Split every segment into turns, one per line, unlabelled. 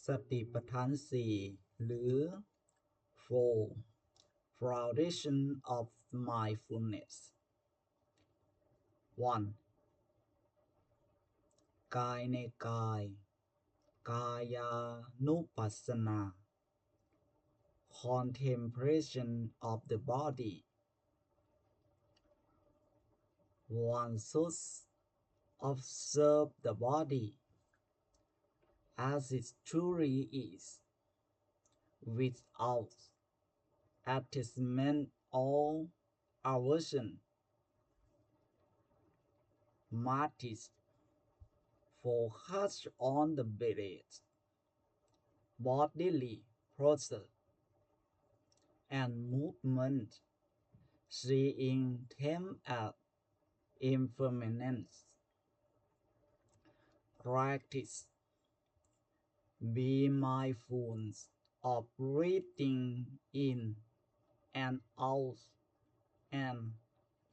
สติปัฏฐานสี่หรือ four foundation of mindfulness 1. กายในกายกายานุปัสสนา contemplation of the body one should observe the body as it truly is without attachment or aversion. Martis focus on the breath, bodily process, and movement, seeing them as impermanence. Practice. Be mindful of breathing in and out and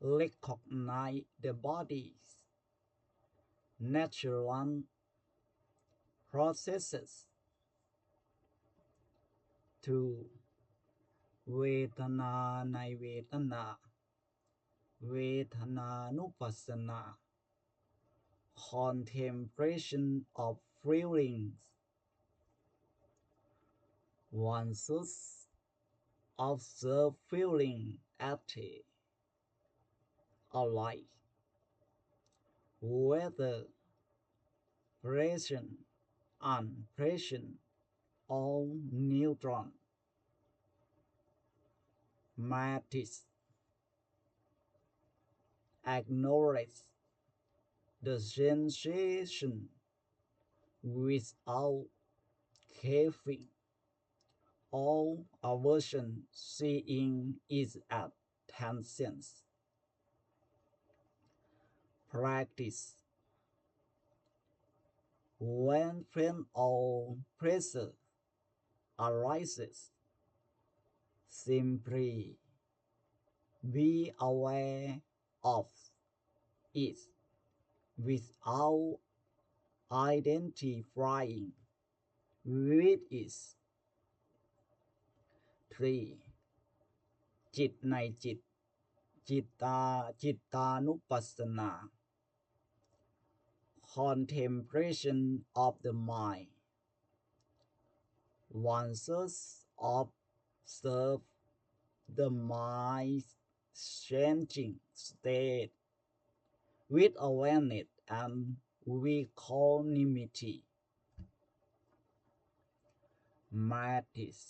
recognize the body's natural processes. 2. เวทนาในเวทนาเวทนานุปัสสนา contemplation of feelings one should observe feeling active alike whether present unpresent or neutral. Practice. Acknowledge the sensation without craving or aversion, seeing its attentions. Practice. When pain or pressure arises, simply be aware of it without identifying with it. 3. จิตในจิตจิตานุปัสสนา contemplation of the mind one should observe the mind's changing state with awareness and equanimity. Practice.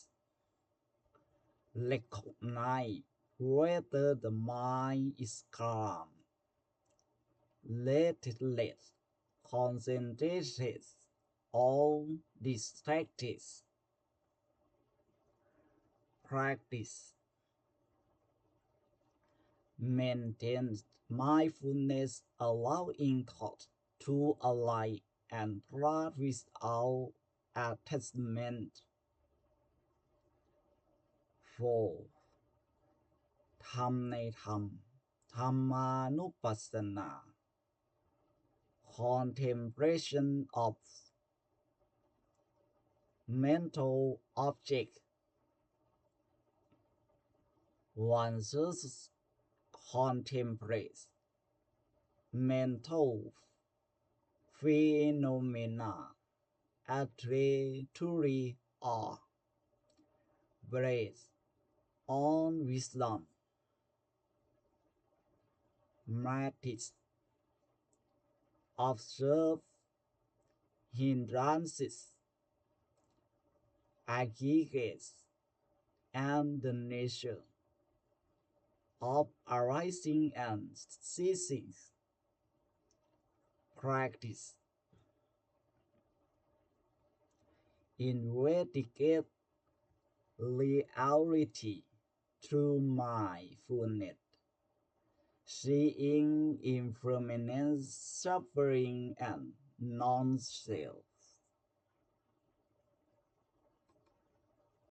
Recognize whether the mind is calm, restless, concentrated, or distracted. Practice. Maintain mindfulness, allowing thought to align and pass without attachment. 4. ธรรมในธรรมธรรมานุปัสสนา contemplation of mental object one should contemplate mental phenomena as they truly are based on wisdom. Practice. Observe hindrances, aggregates, and the nature of arising and ceasing. Practice. Investigate reality through mindfulness, seeing impermanence, suffering, and non-self.